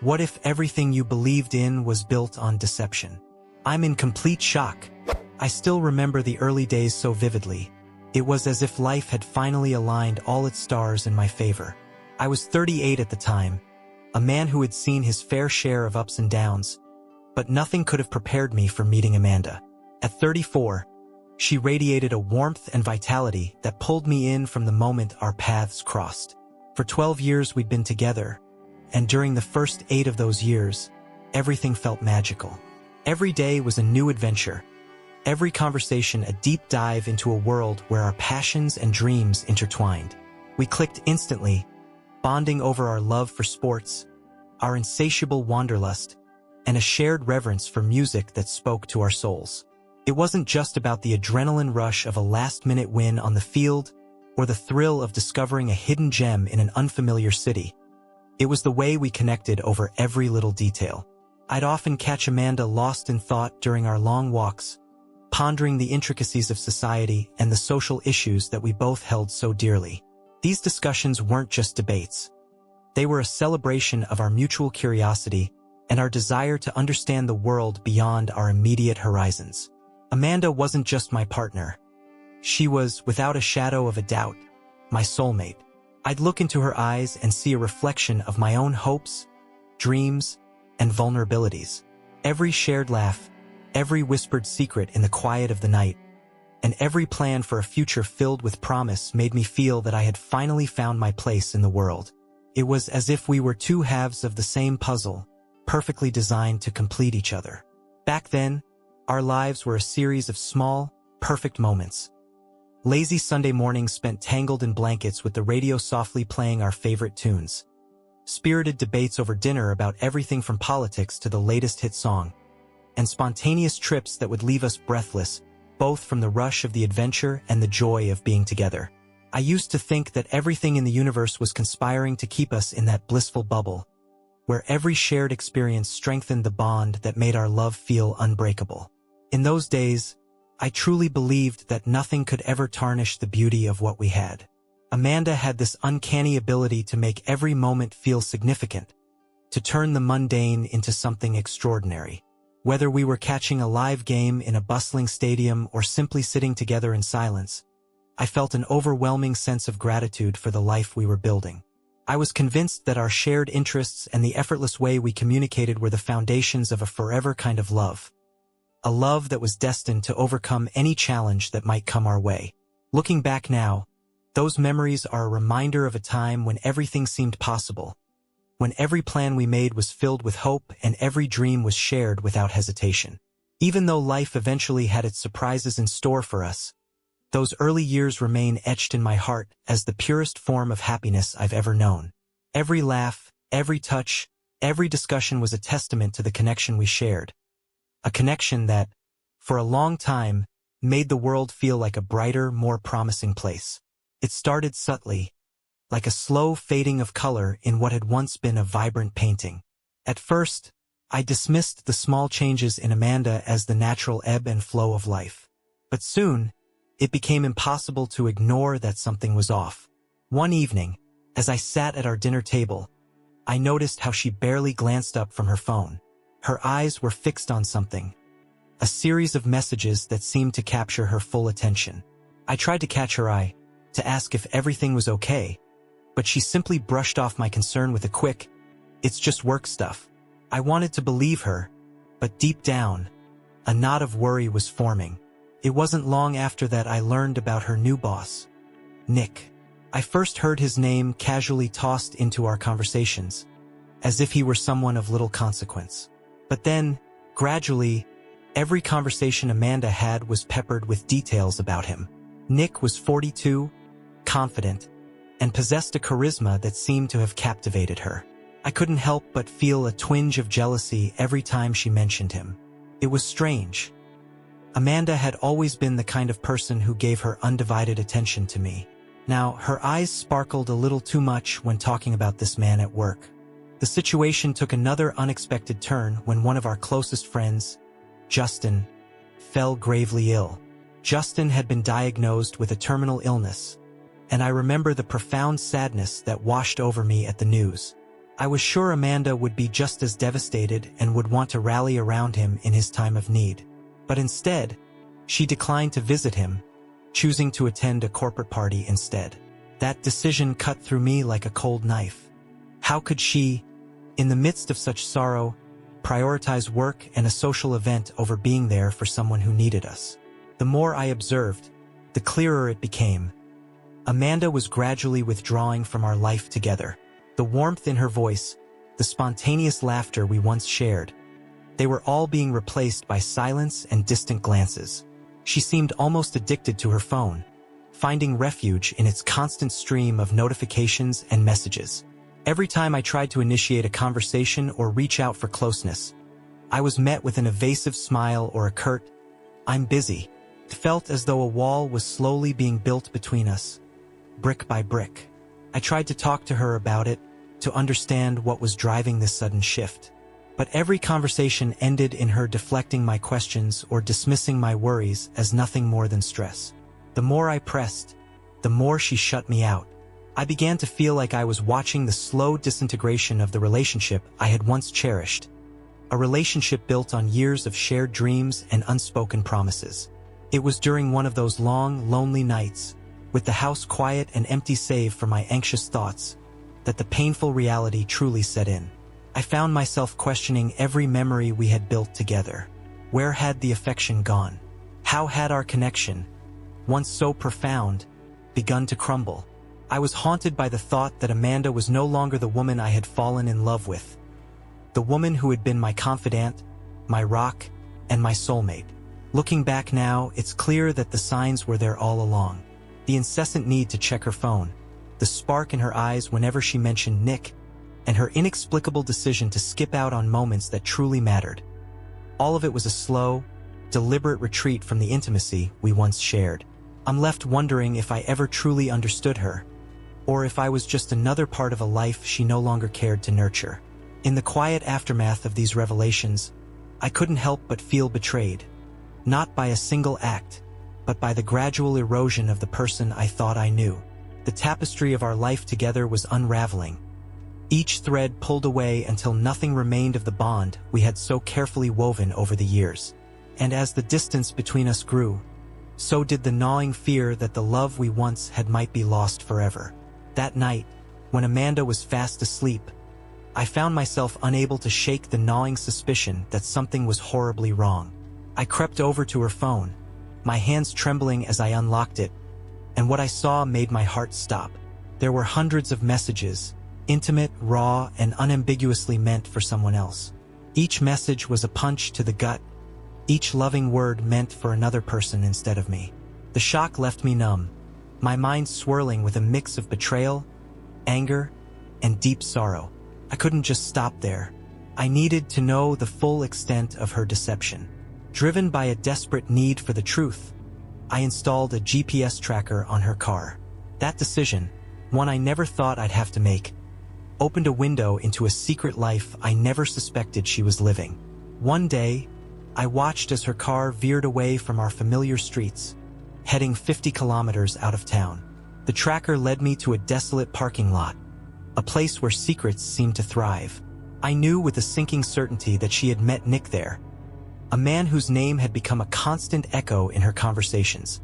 What if everything you believed in was built on deception? I'm in complete shock. I still remember the early days so vividly. It was as if life had finally aligned all its stars in my favor. I was 38 at the time, a man who had seen his fair share of ups and downs, but nothing could have prepared me for meeting Amanda. At 34, she radiated a warmth and vitality that pulled me in from the moment our paths crossed. For 12 years we'd been together, and during the first 8 of those years, everything felt magical. Every day was a new adventure. Every conversation a deep dive into a world where our passions and dreams intertwined. We clicked instantly, bonding over our love for sports, our insatiable wanderlust, and a shared reverence for music that spoke to our souls. It wasn't just about the adrenaline rush of a last-minute win on the field or the thrill of discovering a hidden gem in an unfamiliar city. It was the way we connected over every little detail. I'd often catch Amanda lost in thought during our long walks, pondering the intricacies of society and the social issues that we both held so dearly. These discussions weren't just debates. They were a celebration of our mutual curiosity and our desire to understand the world beyond our immediate horizons. Amanda wasn't just my partner. She was, without a shadow of a doubt, my soulmate. I'd look into her eyes and see a reflection of my own hopes, dreams, and vulnerabilities. Every shared laugh, every whispered secret in the quiet of the night, and every plan for a future filled with promise made me feel that I had finally found my place in the world. It was as if we were two halves of the same puzzle, perfectly designed to complete each other. Back then, our lives were a series of small, perfect moments. Lazy Sunday mornings spent tangled in blankets with the radio softly playing our favorite tunes. Spirited debates over dinner about everything from politics to the latest hit song. And spontaneous trips that would leave us breathless, both from the rush of the adventure and the joy of being together. I used to think that everything in the universe was conspiring to keep us in that blissful bubble, where every shared experience strengthened the bond that made our love feel unbreakable. In those days, I truly believed that nothing could ever tarnish the beauty of what we had. Amanda had this uncanny ability to make every moment feel significant, to turn the mundane into something extraordinary. Whether we were catching a live game in a bustling stadium or simply sitting together in silence, I felt an overwhelming sense of gratitude for the life we were building. I was convinced that our shared interests and the effortless way we communicated were the foundations of a forever kind of love. A love that was destined to overcome any challenge that might come our way. Looking back now, those memories are a reminder of a time when everything seemed possible, when every plan we made was filled with hope and every dream was shared without hesitation. Even though life eventually had its surprises in store for us, those early years remain etched in my heart as the purest form of happiness I've ever known. Every laugh, every touch, every discussion was a testament to the connection we shared. A connection that, for a long time, made the world feel like a brighter, more promising place. It started subtly, like a slow fading of color in what had once been a vibrant painting. At first, I dismissed the small changes in Amanda as the natural ebb and flow of life. But soon, it became impossible to ignore that something was off. One evening, as I sat at our dinner table, I noticed how she barely glanced up from her phone. Her eyes were fixed on something, a series of messages that seemed to capture her full attention. I tried to catch her eye, to ask if everything was okay, but she simply brushed off my concern with a quick, "It's just work stuff." I wanted to believe her, but deep down, a knot of worry was forming. It wasn't long after that I learned about her new boss, Nick. I first heard his name casually tossed into our conversations, as if he were someone of little consequence. But then, gradually, every conversation Amanda had was peppered with details about him. Nick was 42, confident, and possessed a charisma that seemed to have captivated her. I couldn't help but feel a twinge of jealousy every time she mentioned him. It was strange. Amanda had always been the kind of person who gave her undivided attention to me. Now, her eyes sparkled a little too much when talking about this man at work. The situation took another unexpected turn when one of our closest friends, Justin, fell gravely ill. Justin had been diagnosed with a terminal illness, and I remember the profound sadness that washed over me at the news. I was sure Amanda would be just as devastated and would want to rally around him in his time of need. But instead, she declined to visit him, choosing to attend a corporate party instead. That decision cut through me like a cold knife. How could she, in the midst of such sorrow, prioritize work and a social event over being there for someone who needed us? The more I observed, the clearer it became. Amanda was gradually withdrawing from our life together. The warmth in her voice, the spontaneous laughter we once shared, they were all being replaced by silence and distant glances. She seemed almost addicted to her phone, finding refuge in its constant stream of notifications and messages. Every time I tried to initiate a conversation or reach out for closeness, I was met with an evasive smile or a curt, "I'm busy." It felt as though a wall was slowly being built between us, brick by brick. I tried to talk to her about it, to understand what was driving this sudden shift. But every conversation ended in her deflecting my questions or dismissing my worries as nothing more than stress. The more I pressed, the more she shut me out. I began to feel like I was watching the slow disintegration of the relationship I had once cherished. A relationship built on years of shared dreams and unspoken promises. It was during one of those long, lonely nights, with the house quiet and empty save for my anxious thoughts, that the painful reality truly set in. I found myself questioning every memory we had built together. Where had the affection gone? How had our connection, once so profound, begun to crumble? I was haunted by the thought that Amanda was no longer the woman I had fallen in love with. The woman who had been my confidant, my rock, and my soulmate. Looking back now, it's clear that the signs were there all along. The incessant need to check her phone, the spark in her eyes whenever she mentioned Nick, and her inexplicable decision to skip out on moments that truly mattered. All of it was a slow, deliberate retreat from the intimacy we once shared. I'm left wondering if I ever truly understood her, or if I was just another part of a life she no longer cared to nurture. In the quiet aftermath of these revelations, I couldn't help but feel betrayed, not by a single act, but by the gradual erosion of the person I thought I knew. The tapestry of our life together was unraveling, each thread pulled away until nothing remained of the bond we had so carefully woven over the years. And as the distance between us grew, so did the gnawing fear that the love we once had might be lost forever. That night, when Amanda was fast asleep, I found myself unable to shake the gnawing suspicion that something was horribly wrong. I crept over to her phone, my hands trembling as I unlocked it, and what I saw made my heart stop. There were hundreds of messages, intimate, raw, and unambiguously meant for someone else. Each message was a punch to the gut, each loving word meant for another person instead of me. The shock left me numb, my mind swirling with a mix of betrayal, anger, and deep sorrow. I couldn't just stop there. I needed to know the full extent of her deception. Driven by a desperate need for the truth, I installed a GPS tracker on her car. That decision, one I never thought I'd have to make, opened a window into a secret life I never suspected she was living. One day, I watched as her car veered away from our familiar streets, heading 50 kilometers out of town. The tracker led me to a desolate parking lot, a place where secrets seemed to thrive. I knew with a sinking certainty that she had met Nick there, a man whose name had become a constant echo in her conversations,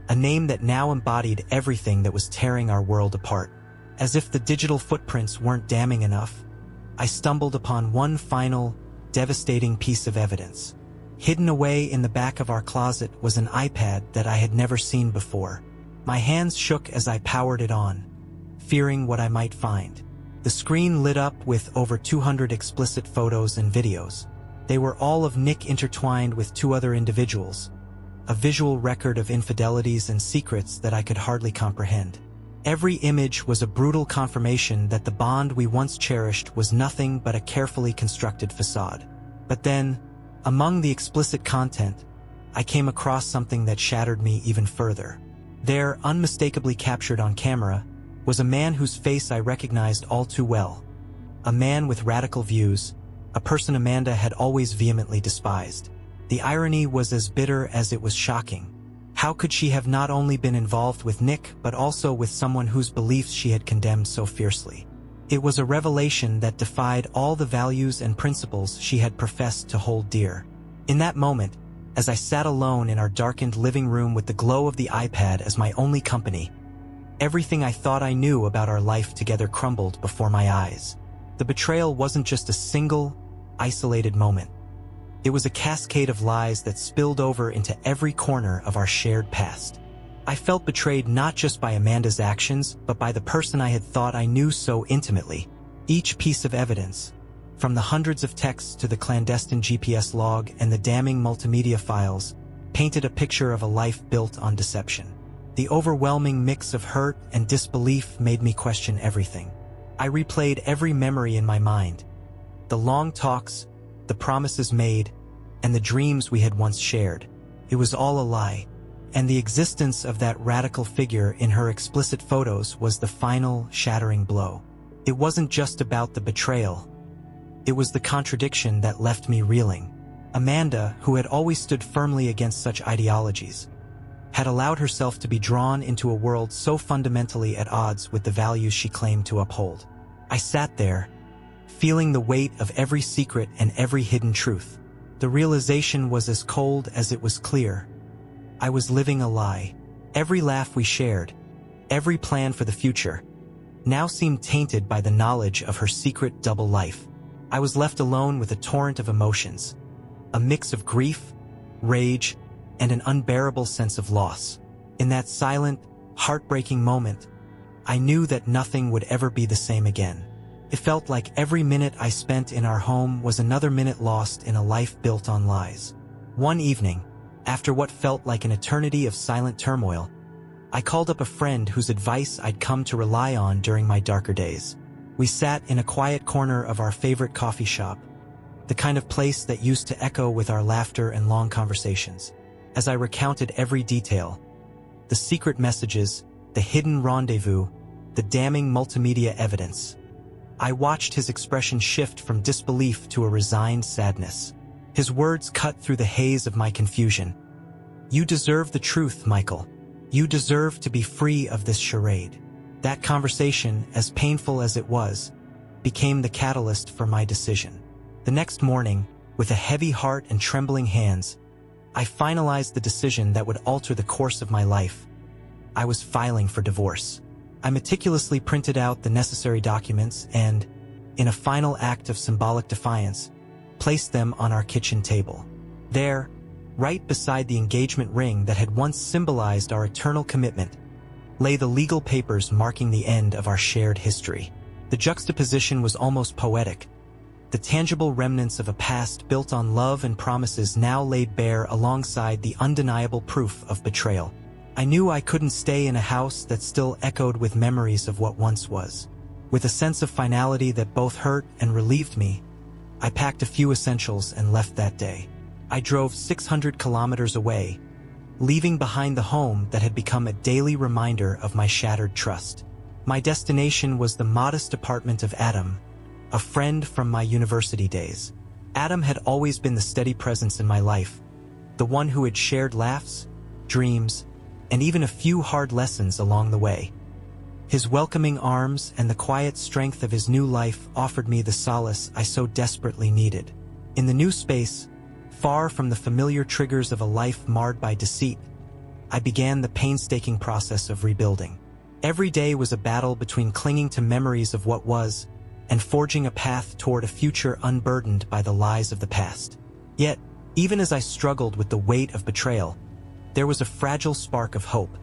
a name that now embodied everything that was tearing our world apart. As if the digital footprints weren't damning enough, I stumbled upon one final, devastating piece of evidence. Hidden away in the back of our closet was an iPad that I had never seen before. My hands shook as I powered it on, fearing what I might find. The screen lit up with over 200 explicit photos and videos. They were all of Nick intertwined with two other individuals, a visual record of infidelities and secrets that I could hardly comprehend. Every image was a brutal confirmation that the bond we once cherished was nothing but a carefully constructed facade. But then, among the explicit content, I came across something that shattered me even further. There, unmistakably captured on camera, was a man whose face I recognized all too well. A man with radical views, a person Amanda had always vehemently despised. The irony was as bitter as it was shocking. How could she have not only been involved with Nick, but also with someone whose beliefs she had condemned so fiercely? It was a revelation that defied all the values and principles she had professed to hold dear. In that moment, as I sat alone in our darkened living room with the glow of the iPad as my only company, everything I thought I knew about our life together crumbled before my eyes. The betrayal wasn't just a single, isolated moment. It was a cascade of lies that spilled over into every corner of our shared past. I felt betrayed not just by Amanda's actions, but by the person I had thought I knew so intimately. Each piece of evidence, from the hundreds of texts to the clandestine GPS log and the damning multimedia files, painted a picture of a life built on deception. The overwhelming mix of hurt and disbelief made me question everything. I replayed every memory in my mind. The long talks, the promises made, and the dreams we had once shared. It was all a lie. And the existence of that radical figure in her explicit photos was the final, shattering blow. It wasn't just about the betrayal. It was the contradiction that left me reeling. Amanda, who had always stood firmly against such ideologies, had allowed herself to be drawn into a world so fundamentally at odds with the values she claimed to uphold. I sat there, feeling the weight of every secret and every hidden truth. The realization was as cold as it was clear. I was living a lie. Every laugh we shared, every plan for the future, now seemed tainted by the knowledge of her secret double life. I was left alone with a torrent of emotions, a mix of grief, rage, and an unbearable sense of loss. In that silent, heartbreaking moment, I knew that nothing would ever be the same again. It felt like every minute I spent in our home was another minute lost in a life built on lies. One evening, after what felt like an eternity of silent turmoil, I called up a friend whose advice I'd come to rely on during my darker days. We sat in a quiet corner of our favorite coffee shop, the kind of place that used to echo with our laughter and long conversations. As I recounted every detail, the secret messages, the hidden rendezvous, the damning multimedia evidence, I watched his expression shift from disbelief to a resigned sadness. His words cut through the haze of my confusion. "You deserve the truth, Michael. You deserve to be free of this charade." That conversation, as painful as it was, became the catalyst for my decision. The next morning, with a heavy heart and trembling hands, I finalized the decision that would alter the course of my life. I was filing for divorce. I meticulously printed out the necessary documents and, in a final act of symbolic defiance, placed them on our kitchen table. There, right beside the engagement ring that had once symbolized our eternal commitment, lay the legal papers marking the end of our shared history. The juxtaposition was almost poetic. The tangible remnants of a past built on love and promises now laid bare alongside the undeniable proof of betrayal. I knew I couldn't stay in a house that still echoed with memories of what once was. With a sense of finality that both hurt and relieved me, I packed a few essentials and left that day. I drove 600 kilometers away, leaving behind the home that had become a daily reminder of my shattered trust. My destination was the modest apartment of Adam, a friend from my university days. Adam had always been the steady presence in my life, the one who had shared laughs, dreams, and even a few hard lessons along the way. His welcoming arms and the quiet strength of his new life offered me the solace I so desperately needed. In the new space, far from the familiar triggers of a life marred by deceit, I began the painstaking process of rebuilding. Every day was a battle between clinging to memories of what was and forging a path toward a future unburdened by the lies of the past. Yet, even as I struggled with the weight of betrayal, there was a fragile spark of hope,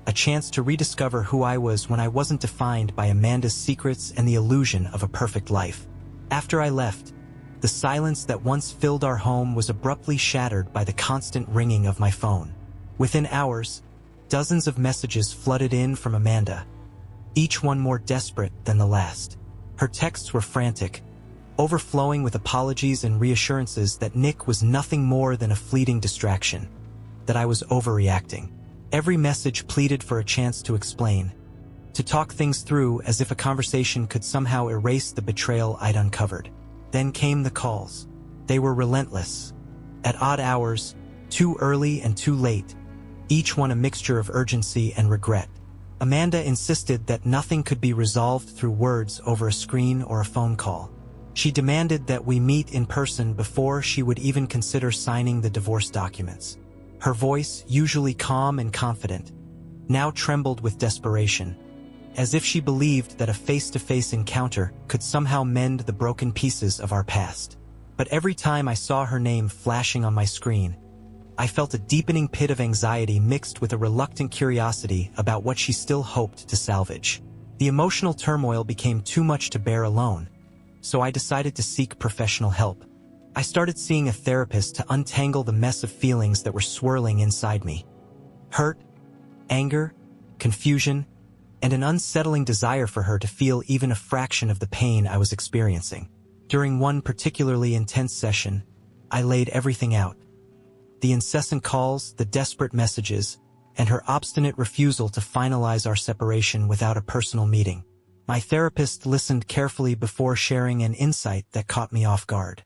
a chance to rediscover who I was when I wasn't defined by Amanda's secrets and the illusion of a perfect life. After I left, the silence that once filled our home was abruptly shattered by the constant ringing of my phone. Within hours, dozens of messages flooded in from Amanda, each one more desperate than the last. Her texts were frantic, overflowing with apologies and reassurances that Nick was nothing more than a fleeting distraction, that I was overreacting. Every message pleaded for a chance to explain, to talk things through as if a conversation could somehow erase the betrayal I'd uncovered. Then came the calls. They were relentless. At odd hours, too early and too late, each one a mixture of urgency and regret. Amanda insisted that nothing could be resolved through words over a screen or a phone call. She demanded that we meet in person before she would even consider signing the divorce documents. Her voice, usually calm and confident, now trembled with desperation, as if she believed that a face-to-face encounter could somehow mend the broken pieces of our past. But every time I saw her name flashing on my screen, I felt a deepening pit of anxiety mixed with a reluctant curiosity about what she still hoped to salvage. The emotional turmoil became too much to bear alone, so I decided to seek professional help. I started seeing a therapist to untangle the mess of feelings that were swirling inside me. Hurt, anger, confusion, and an unsettling desire for her to feel even a fraction of the pain I was experiencing. During one particularly intense session, I laid everything out. The incessant calls, the desperate messages, and her obstinate refusal to finalize our separation without a personal meeting. My therapist listened carefully before sharing an insight that caught me off guard.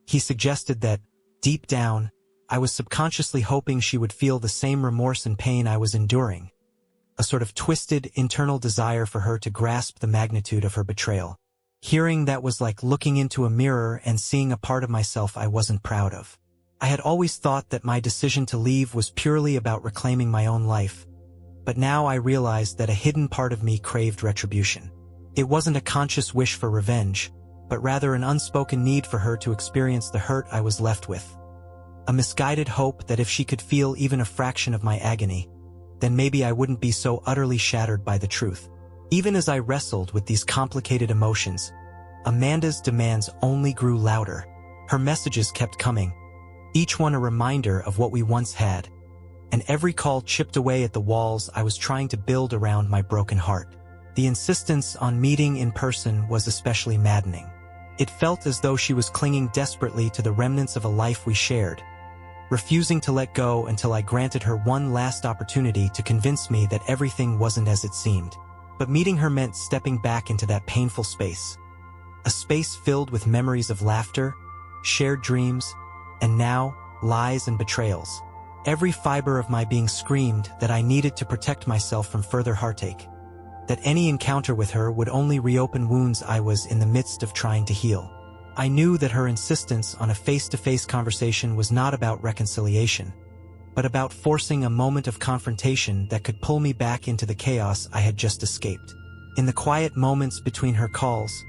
He suggested that, deep down, I was subconsciously hoping she would feel the same remorse and pain I was enduring, a sort of twisted internal desire for her to grasp the magnitude of her betrayal. Hearing that was like looking into a mirror and seeing a part of myself I wasn't proud of. I had always thought that my decision to leave was purely about reclaiming my own life, but now I realized that a hidden part of me craved retribution. It wasn't a conscious wish for revenge, but rather an unspoken need for her to experience the hurt I was left with. A misguided hope that if she could feel even a fraction of my agony, then maybe I wouldn't be so utterly shattered by the truth. Even as I wrestled with these complicated emotions, Amanda's demands only grew louder. Her messages kept coming, each one a reminder of what we once had, and every call chipped away at the walls I was trying to build around my broken heart. The insistence on meeting in person was especially maddening. It felt as though she was clinging desperately to the remnants of a life we shared, refusing to let go until I granted her one last opportunity to convince me that everything wasn't as it seemed. But meeting her meant stepping back into that painful space. A space filled with memories of laughter, shared dreams, and now, lies and betrayals. Every fiber of my being screamed that I needed to protect myself from further heartache, that any encounter with her would only reopen wounds I was in the midst of trying to heal. I knew that her insistence on a face-to-face conversation was not about reconciliation, but about forcing a moment of confrontation that could pull me back into the chaos I had just escaped. In the quiet moments between her calls,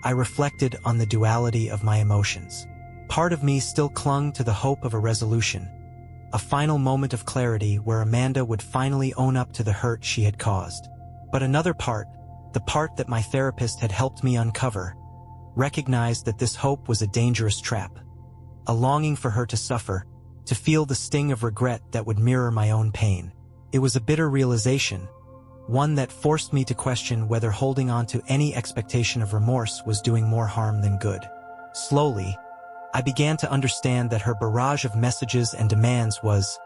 I reflected on the duality of my emotions. Part of me still clung to the hope of a resolution, a final moment of clarity where Amanda would finally own up to the hurt she had caused. But another part, the part that my therapist had helped me uncover, recognized that this hope was a dangerous trap, a longing for her to suffer, to feel the sting of regret that would mirror my own pain. It was a bitter realization, one that forced me to question whether holding on to any expectation of remorse was doing more harm than good. Slowly, I began to understand that her barrage of messages and demands was,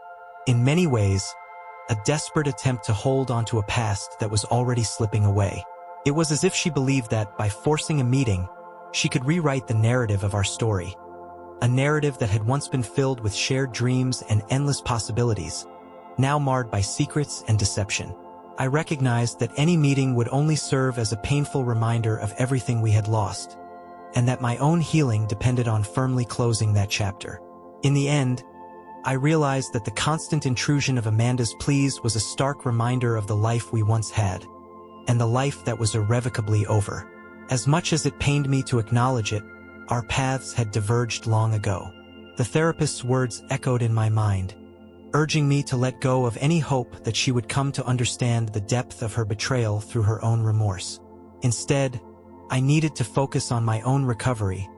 in many ways, a desperate attempt to hold onto a past that was already slipping away. It was as if she believed that, by forcing a meeting, she could rewrite the narrative of our story. A narrative that had once been filled with shared dreams and endless possibilities, now marred by secrets and deception. I recognized that any meeting would only serve as a painful reminder of everything we had lost, and that my own healing depended on firmly closing that chapter. In the end, I realized that the constant intrusion of Amanda's pleas was a stark reminder of the life we once had, and the life that was irrevocably over. As much as it pained me to acknowledge it, our paths had diverged long ago. The therapist's words echoed in my mind, urging me to let go of any hope that she would come to understand the depth of her betrayal through her own remorse. Instead, I needed to focus on my own recovery,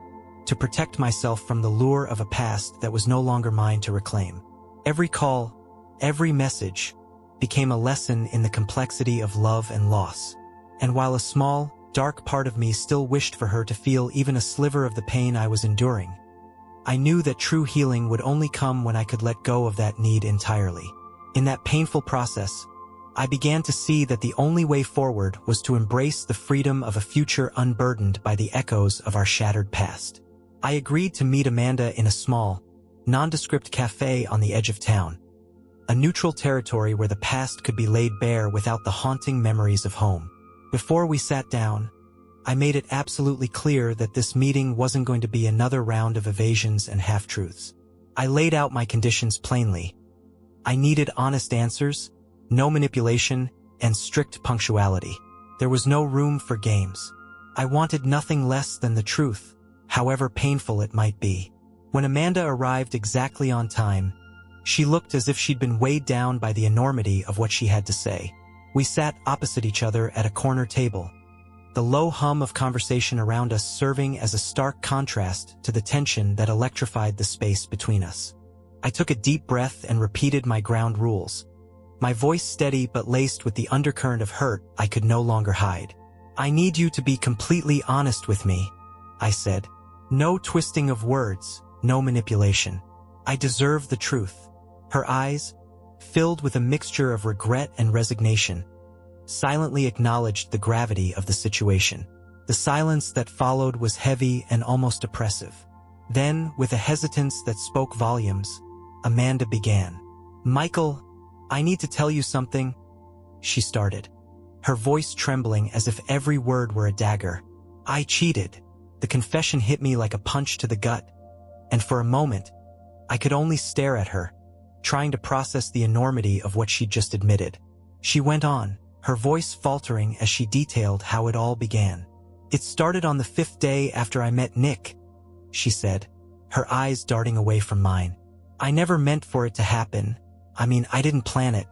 to protect myself from the lure of a past that was no longer mine to reclaim. Every call, every message, became a lesson in the complexity of love and loss. And while a small, dark part of me still wished for her to feel even a sliver of the pain I was enduring, I knew that true healing would only come when I could let go of that need entirely. In that painful process, I began to see that the only way forward was to embrace the freedom of a future unburdened by the echoes of our shattered past. I agreed to meet Amanda in a small, nondescript cafe on the edge of town. a neutral territory where the past could be laid bare without the haunting memories of home. Before we sat down, I made it absolutely clear that this meeting wasn't going to be another round of evasions and half-truths. I laid out my conditions plainly. I needed honest answers, no manipulation, and strict punctuality. There was no room for games. I wanted nothing less than the truth, however painful it might be. When Amanda arrived exactly on time, she looked as if she'd been weighed down by the enormity of what she had to say. We sat opposite each other at a corner table, the low hum of conversation around us serving as a stark contrast to the tension that electrified the space between us. I took a deep breath and repeated my ground rules, my voice steady but laced with the undercurrent of hurt I could no longer hide. "I need you to be completely honest with me," I said. "No twisting of words, no manipulation. I deserve the truth." Her eyes, filled with a mixture of regret and resignation, silently acknowledged the gravity of the situation. The silence that followed was heavy and almost oppressive. Then, with a hesitance that spoke volumes, Amanda began. "Michael, I need to tell you something," she started, her voice trembling as if every word were a dagger. "I cheated." The confession hit me like a punch to the gut, and for a moment, I could only stare at her, trying to process the enormity of what she'd just admitted. She went on, her voice faltering as she detailed how it all began. "It started on the 5th day after I met Nick," she said, her eyes darting away from mine. "I never meant for it to happen. I didn't plan it.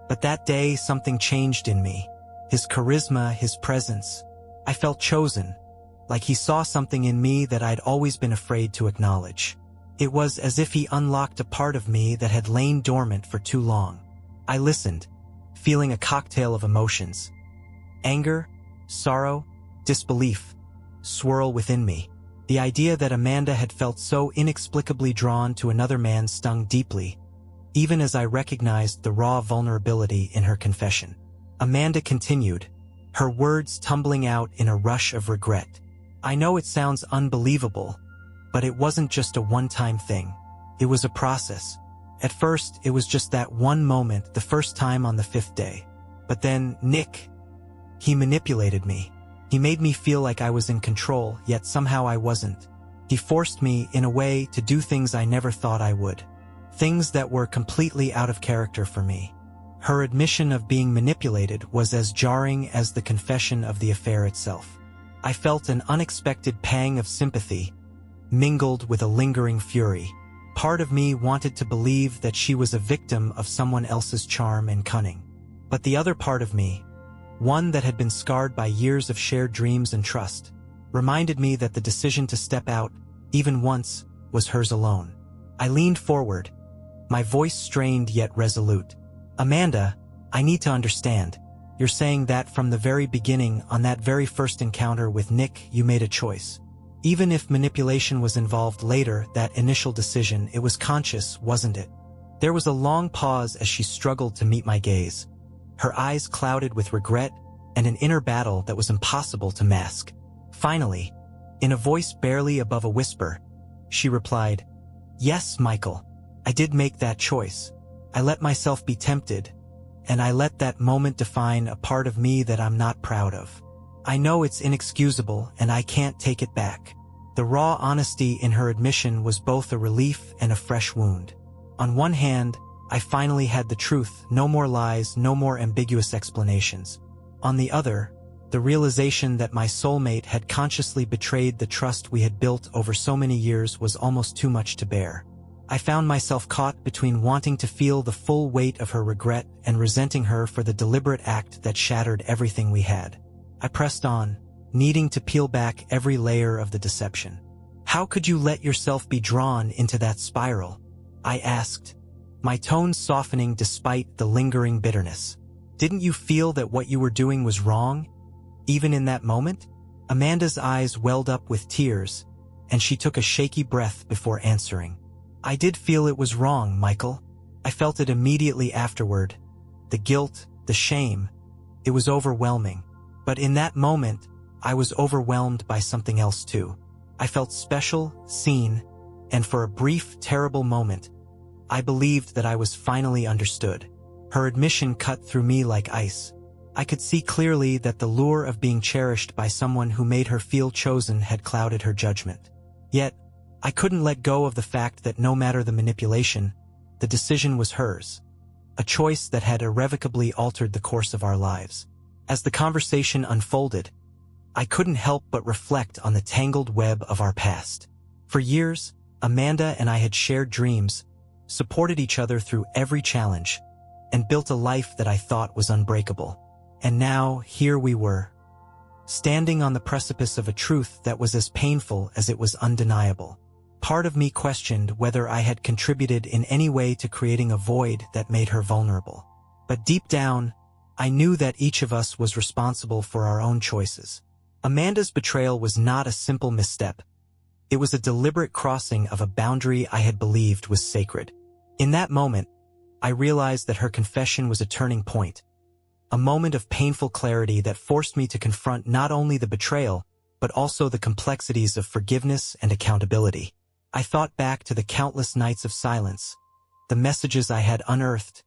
But that day, something changed in me. His charisma, his presence. I felt chosen, like he saw something in me that I'd always been afraid to acknowledge. It was as if he unlocked a part of me that had lain dormant for too long." I listened, feeling a cocktail of emotions. Anger, sorrow, disbelief swirl within me. The idea that Amanda had felt so inexplicably drawn to another man stung deeply, even as I recognized the raw vulnerability in her confession. Amanda continued, her words tumbling out in a rush of regret. "I know it sounds unbelievable, but it wasn't just a one-time thing. It was a process. At first, it was just that one moment, the first time on the 5th day. But then, Nick, he manipulated me. He made me feel like I was in control, yet somehow I wasn't. He forced me, in a way, to do things I never thought I would. Things that were completely out of character for me." Her admission of being manipulated was as jarring as the confession of the affair itself. I felt an unexpected pang of sympathy, mingled with a lingering fury. Part of me wanted to believe that she was a victim of someone else's charm and cunning. But the other part of me, one that had been scarred by years of shared dreams and trust, reminded me that the decision to step out, even once, was hers alone. I leaned forward, my voice strained yet resolute. "Amanda, I need to understand. You're saying that from the very beginning, on that very first encounter with Nick, you made a choice. Even if manipulation was involved later, that initial decision, it was conscious, wasn't it?" There was a long pause as she struggled to meet my gaze, her eyes clouded with regret and an inner battle that was impossible to mask. Finally, in a voice barely above a whisper, she replied, "Yes, Michael, I did make that choice. I let myself be tempted, and I let that moment define a part of me that I'm not proud of. I know it's inexcusable, and I can't take it back." The raw honesty in her admission was both a relief and a fresh wound. On one hand, I finally had the truth, no more lies, no more ambiguous explanations. On the other, the realization that my soulmate had consciously betrayed the trust we had built over so many years was almost too much to bear. I found myself caught between wanting to feel the full weight of her regret and resenting her for the deliberate act that shattered everything we had. I pressed on, needing to peel back every layer of the deception. "How could you let yourself be drawn into that spiral?" I asked, my tone softening despite the lingering bitterness. "Didn't you feel that what you were doing was wrong, even in that moment?" Amanda's eyes welled up with tears, and she took a shaky breath before answering. "I did feel it was wrong, Michael. I felt it immediately afterward. The guilt, the shame. It was overwhelming. But in that moment, I was overwhelmed by something else too. I felt special, seen, and for a brief, terrible moment, I believed that I was finally understood. Her admission cut through me like ice. I could see clearly that the lure of being cherished by someone who made her feel chosen had clouded her judgment. Yet, I couldn't let go of the fact that no matter the manipulation, the decision was hers, a choice that had irrevocably altered the course of our lives. As the conversation unfolded, I couldn't help but reflect on the tangled web of our past. For years, Amanda and I had shared dreams, supported each other through every challenge, and built a life that I thought was unbreakable. And now, here we were, standing on the precipice of a truth that was as painful as it was undeniable. Part of me questioned whether I had contributed in any way to creating a void that made her vulnerable. But deep down, I knew that each of us was responsible for our own choices. Amanda's betrayal was not a simple misstep. It was a deliberate crossing of a boundary I had believed was sacred. In that moment, I realized that her confession was a turning point, a moment of painful clarity that forced me to confront not only the betrayal, but also the complexities of forgiveness and accountability. I thought back to the countless nights of silence, the messages I had unearthed,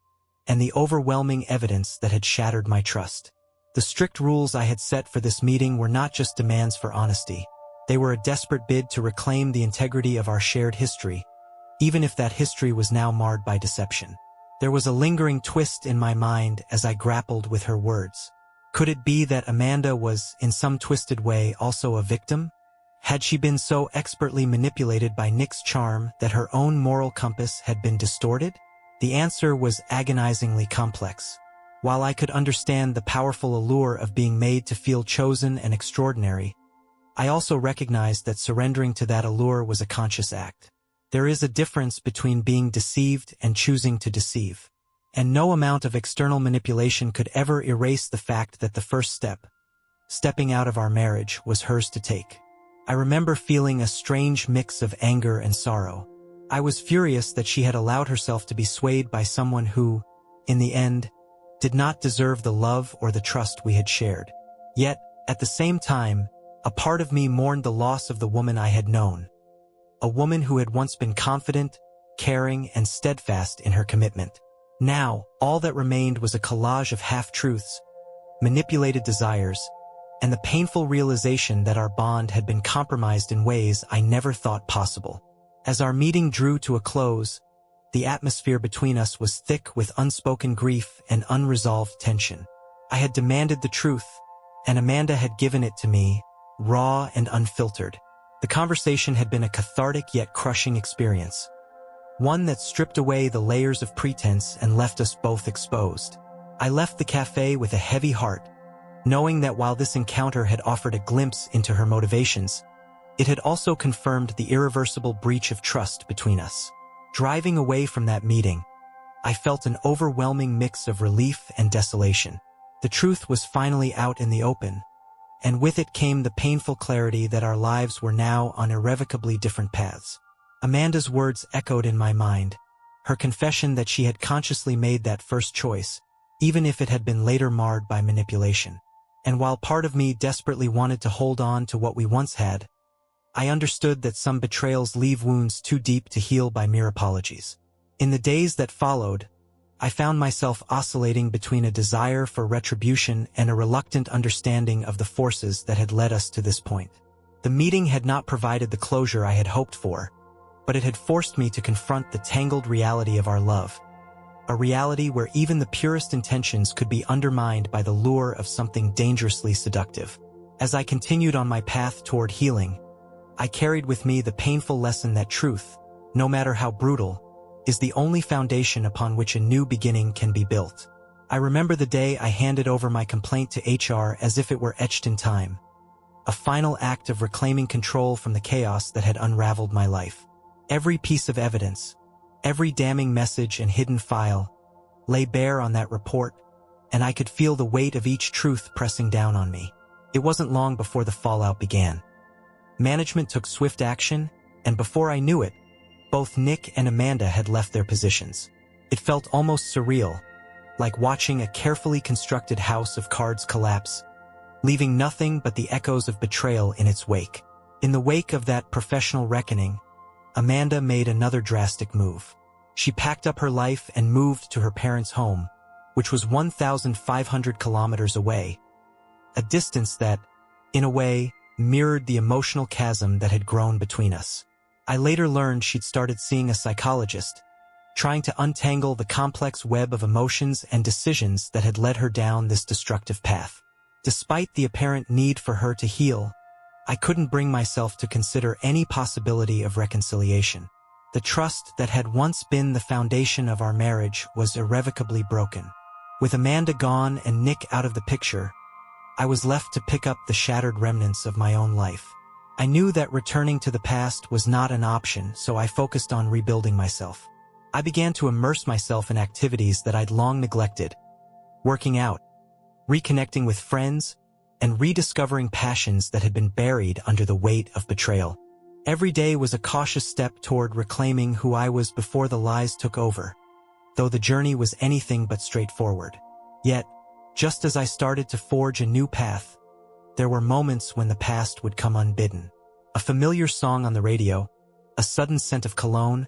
and the overwhelming evidence that had shattered my trust. The strict rules I had set for this meeting were not just demands for honesty. They were a desperate bid to reclaim the integrity of our shared history, even if that history was now marred by deception. There was a lingering twist in my mind as I grappled with her words. Could it be that Amanda was, in some twisted way, also a victim? Had she been so expertly manipulated by Nick's charm that her own moral compass had been distorted? The answer was agonizingly complex. While I could understand the powerful allure of being made to feel chosen and extraordinary, I also recognized that surrendering to that allure was a conscious act. There is a difference between being deceived and choosing to deceive. And no amount of external manipulation could ever erase the fact that the first step, stepping out of our marriage, was hers to take. I remember feeling a strange mix of anger and sorrow. I was furious that she had allowed herself to be swayed by someone who, in the end, did not deserve the love or the trust we had shared. Yet, at the same time, a part of me mourned the loss of the woman I had known, a woman who had once been confident, caring, and steadfast in her commitment. Now, all that remained was a collage of half-truths, manipulated desires, and the painful realization that our bond had been compromised in ways I never thought possible. As our meeting drew to a close, the atmosphere between us was thick with unspoken grief and unresolved tension. I had demanded the truth, and Amanda had given it to me, raw and unfiltered. The conversation had been a cathartic yet crushing experience, one that stripped away the layers of pretense and left us both exposed. I left the cafe with a heavy heart, knowing that while this encounter had offered a glimpse into her motivations, it had also confirmed the irreversible breach of trust between us. Driving away from that meeting, I felt an overwhelming mix of relief and desolation. The truth was finally out in the open, and with it came the painful clarity that our lives were now on irrevocably different paths. Amanda's words echoed in my mind, her confession that she had consciously made that first choice, even if it had been later marred by manipulation. And while part of me desperately wanted to hold on to what we once had, I understood that some betrayals leave wounds too deep to heal by mere apologies. In the days that followed, I found myself oscillating between a desire for retribution and a reluctant understanding of the forces that had led us to this point. The meeting had not provided the closure I had hoped for, but it had forced me to confront the tangled reality of our love, a reality where even the purest intentions could be undermined by the lure of something dangerously seductive. As I continued on my path toward healing, I carried with me the painful lesson that truth, no matter how brutal, is the only foundation upon which a new beginning can be built. I remember the day I handed over my complaint to HR as if it were etched in time, a final act of reclaiming control from the chaos that had unraveled my life. Every piece of evidence, every damning message and hidden file, lay bare on that report, and I could feel the weight of each truth pressing down on me. It wasn't long before the fallout began. Management took swift action, and before I knew it, both Nick and Amanda had left their positions. It felt almost surreal, like watching a carefully constructed house of cards collapse, leaving nothing but the echoes of betrayal in its wake. In the wake of that professional reckoning, Amanda made another drastic move. She packed up her life and moved to her parents' home, which was 1,500 kilometers away, a distance that, in a way, mirrored the emotional chasm that had grown between us. I later learned she'd started seeing a psychologist, trying to untangle the complex web of emotions and decisions that had led her down this destructive path. Despite the apparent need for her to heal, I couldn't bring myself to consider any possibility of reconciliation. The trust that had once been the foundation of our marriage was irrevocably broken. With Amanda gone and Nick out of the picture, I was left to pick up the shattered remnants of my own life. I knew that returning to the past was not an option, so I focused on rebuilding myself. I began to immerse myself in activities that I'd long neglected, working out, reconnecting with friends, and rediscovering passions that had been buried under the weight of betrayal. Every day was a cautious step toward reclaiming who I was before the lies took over, though the journey was anything but straightforward. Yet, just as I started to forge a new path, there were moments when the past would come unbidden. A familiar song on the radio, a sudden scent of cologne,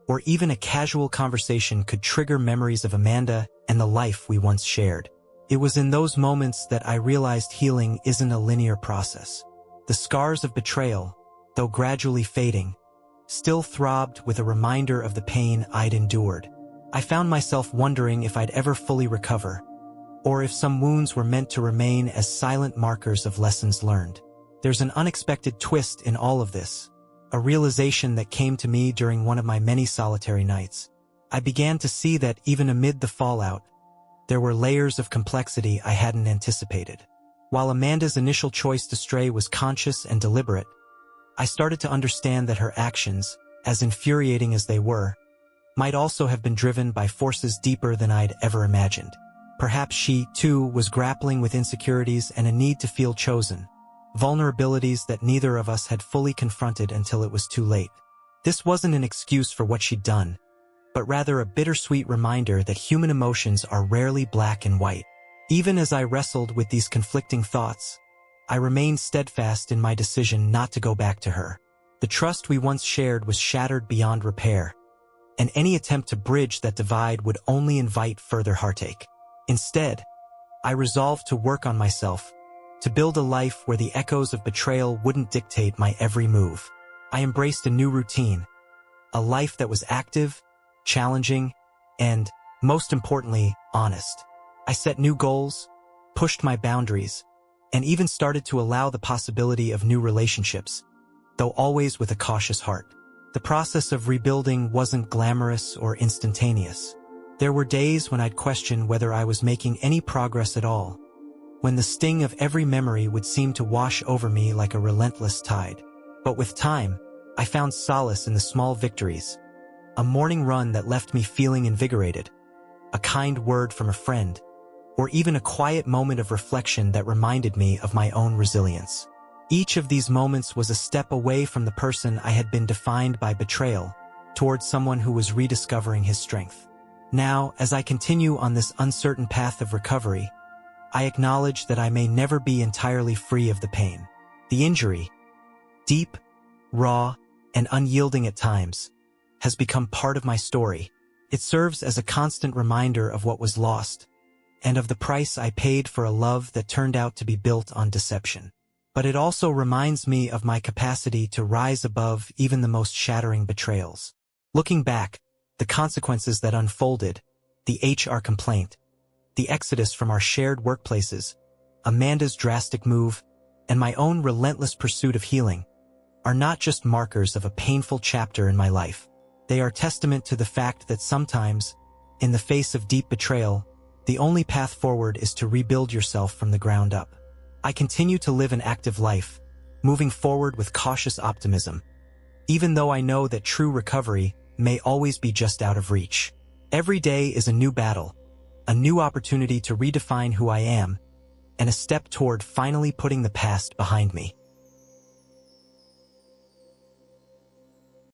or even a casual conversation could trigger memories of Amanda and the life we once shared. It was in those moments that I realized healing isn't a linear process. The scars of betrayal, though gradually fading, still throbbed with a reminder of the pain I'd endured. I found myself wondering if I'd ever fully recover, or if some wounds were meant to remain as silent markers of lessons learned. There's an unexpected twist in all of this, a realization that came to me during one of my many solitary nights. I began to see that even amid the fallout, there were layers of complexity I hadn't anticipated. While Amanda's initial choice to stray was conscious and deliberate, I started to understand that her actions, as infuriating as they were, might also have been driven by forces deeper than I'd ever imagined. Perhaps she, too, was grappling with insecurities and a need to feel chosen, vulnerabilities that neither of us had fully confronted until it was too late. This wasn't an excuse for what she'd done, but rather a bittersweet reminder that human emotions are rarely black and white. Even as I wrestled with these conflicting thoughts, I remained steadfast in my decision not to go back to her. The trust we once shared was shattered beyond repair, and any attempt to bridge that divide would only invite further heartache. Instead, I resolved to work on myself, to build a life where the echoes of betrayal wouldn't dictate my every move. I embraced a new routine, a life that was active, challenging, and, most importantly, honest. I set new goals, pushed my boundaries, and even started to allow the possibility of new relationships, though always with a cautious heart. The process of rebuilding wasn't glamorous or instantaneous. There were days when I'd question whether I was making any progress at all, when the sting of every memory would seem to wash over me like a relentless tide. But with time, I found solace in the small victories, a morning run that left me feeling invigorated, a kind word from a friend, or even a quiet moment of reflection that reminded me of my own resilience. Each of these moments was a step away from the person I had been defined by betrayal, towards someone who was rediscovering his strength. Now, as I continue on this uncertain path of recovery, I acknowledge that I may never be entirely free of the pain. The injury, deep, raw, and unyielding at times, has become part of my story. It serves as a constant reminder of what was lost, and of the price I paid for a love that turned out to be built on deception. But it also reminds me of my capacity to rise above even the most shattering betrayals. Looking back, the consequences that unfolded, the HR complaint, the exodus from our shared workplaces, Amanda's drastic move, and my own relentless pursuit of healing, are not just markers of a painful chapter in my life. They are testament to the fact that sometimes, in the face of deep betrayal, the only path forward is to rebuild yourself from the ground up. I continue to live an active life, moving forward with cautious optimism, even though I know that true recovery may always be just out of reach. Every day is a new battle, a new opportunity to redefine who I am, and a step toward finally putting the past behind me.